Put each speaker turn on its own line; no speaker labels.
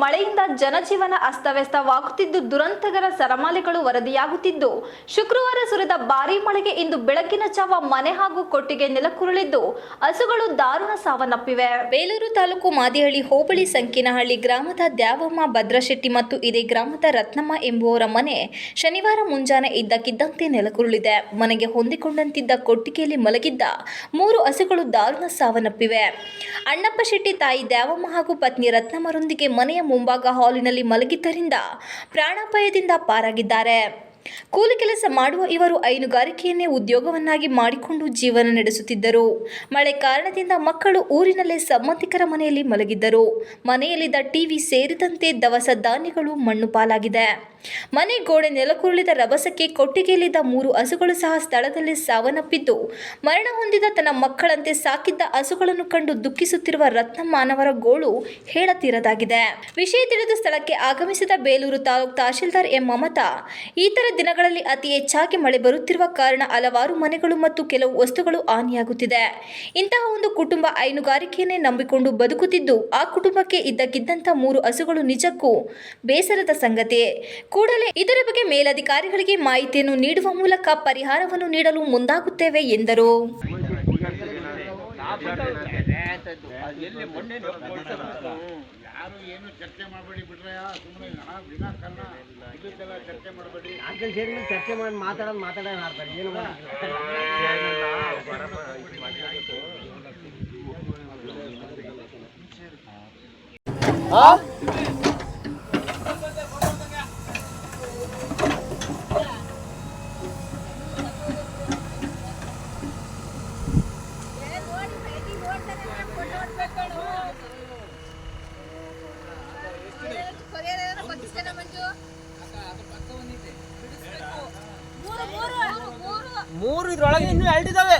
ಮಳೆಯಿಂದ ಜನಜೀವನ ಅಸ್ತವ್ಯಸ್ತವಾಗುತ್ತಿದ್ದು ದುರಂತಗಳ ಸರಮಾಲೆಗಳು ವರದಿಯಾಗುತ್ತಿದ್ದು ಶುಕ್ರವಾರ ಸುರಿದ ಭಾರೀ ಮಳೆಗೆ ಇಂದು ಬೆಳಗಿನ ಜಾವ ಮನೆ ಹಾಗೂ ಕೊಟ್ಟಿಗೆ ನೆಲಕ್ಕುರುಳಿದ್ದು ಹಸುಗಳು ದಾರುಣ ಸಾವನ್ನಪ್ಪಿವೆ. ಬೇಲೂರು ತಾಲೂಕು ಮಾದಿಹಳ್ಳಿ ಹೋಬಳಿ ಸಂಕಿನಹಳ್ಳಿ ಗ್ರಾಮದ ದ್ಯಾವಮ್ಮ ಭದ್ರಶೆಟ್ಟಿ ಮತ್ತು ಇದೇ ಗ್ರಾಮದ ರತ್ನಮ್ಮ ಎಂಬುವರ ಮನೆ ಶನಿವಾರ ಮುಂಜಾನೆ ಇದ್ದಕ್ಕಿದ್ದಂತೆ ನೆಲಕ್ಕುರುಳಿದೆ. ಮನೆಗೆ ಹೊಂದಿಕೊಂಡಂತಿದ್ದ ಕೊಟ್ಟಿಗೆಯಲ್ಲಿ ಮಲಗಿದ್ದ 3 ಹಸುಗಳು ದಾರುಣ ಸಾವನ್ನಪ್ಪಿವೆ. ಅಣ್ಣಪ್ಪ ಶೆಟ್ಟಿ ತಾಯಿ ದ್ಯಾವಮ್ಮ ಹಾಗೂ ಪತ್ನಿ ರತ್ನಮ್ಮರೊಂದಿಗೆ ಮನೆಯ ಮುಂಭಾಗ ಹಾಲಿನಲ್ಲಿ ಮಲಗಿದ್ದರಿಂದ ಪ್ರಾಣಾಪಾಯದಿಂದ ಪಾರಾಗಿದ್ದಾರೆ. ಕೂಲಿ ಕೆಲಸ ಮಾಡುವ ಇವರು ಹೈನುಗಾರಿಕೆಯನ್ನೇ ಉದ್ಯೋಗವನ್ನಾಗಿ ಮಾಡಿಕೊಂಡು ಜೀವನ ನಡೆಸುತ್ತಿದ್ದರು. ಮಳೆ ಕಾರಣದಿಂದ ಮಕ್ಕಳು ಊರಿನಲ್ಲೇ ಸಂಬಂಧಿಕರ ಮನೆಯಲ್ಲಿ ಮಲಗಿದ್ದರು. ಮನೆಯಲ್ಲಿದ್ದ ಟಿವಿ ಸೇರಿದಂತೆ ದವಸ ಧಾನ್ಯಗಳು ಮಣ್ಣು ಪಾಲಾಗಿದೆ. ಮನೆ ಗೋಡೆ ನೆಲಕ್ಕುರುಳಿದ ರಭಸಕ್ಕೆ ಕೊಟ್ಟಿಗೆಯಲ್ಲಿದ್ದ 3 ಹಸುಗಳು ಸಹ ಸ್ಥಳದಲ್ಲಿ ಸಾವನ್ನಪ್ಪಿದ್ದು, ಮರಣ ಹೊಂದಿದ ತನ್ನ ಮಕ್ಕಳಂತೆ ಸಾಕಿದ್ದ ಹಸುಗಳನ್ನು ಕಂಡು ದುಃಖಿಸುತ್ತಿರುವ ರತ್ನಮ್ಮನವರ ಗೋಳು ಹೇಳತೀರದಾಗಿದೆ. ವಿಷಯ ತಿಳಿದು ಸ್ಥಳಕ್ಕೆ ಆಗಮಿಸಿದ ಬೇಲೂರು ತಾಲೂಕು ತಹಶೀಲ್ದಾರ್ ಎಂ ಮಮತಾ, ಇತರ ದಿನಗಳಲ್ಲಿ ಅತಿ ಹೆಚ್ಚಾಗಿ ಮಳೆ ಬರುತ್ತಿರುವ ಕಾರಣ ಹಲವಾರು ಮನೆಗಳು ಮತ್ತು ಕೆಲವು ವಸ್ತುಗಳು ಹಾನಿಯಾಗುತ್ತಿದೆ. ಇಂತಹ ಒಂದು ಕುಟುಂಬ ಹೈನುಗಾರಿಕೆಯನ್ನೇ ನಂಬಿಕೊಂಡು ಬದುಕುತ್ತಿದ್ದು, ಆ ಕುಟುಂಬಕ್ಕೆ ಇದ್ದಕ್ಕಿದ್ದಂಥ 3 ಹಸುಗಳು ನಿಜಕ್ಕೂ ಬೇಸರದ ಸಂಗತಿ. ಕೂಡಲೇ ಇದರ ಬಗ್ಗೆ ಮೇಲಧಿಕಾರಿಗಳಿಗೆ ಮಾಹಿತಿಯನ್ನು ನೀಡುವ ಮೂಲಕ ಪರಿಹಾರವನ್ನು ನೀಡಲು ಮುಂದಾಗುತ್ತೇವೆ ಎಂದರು.
ಚರ್ಚೆ ಮಾಡಿ ಮಾತಾಡೋಣ ಏನು ಮೂರು ಇದ್ರೊಳಗೆ ಇನ್ನೂ 2 ಇದಾವೆ.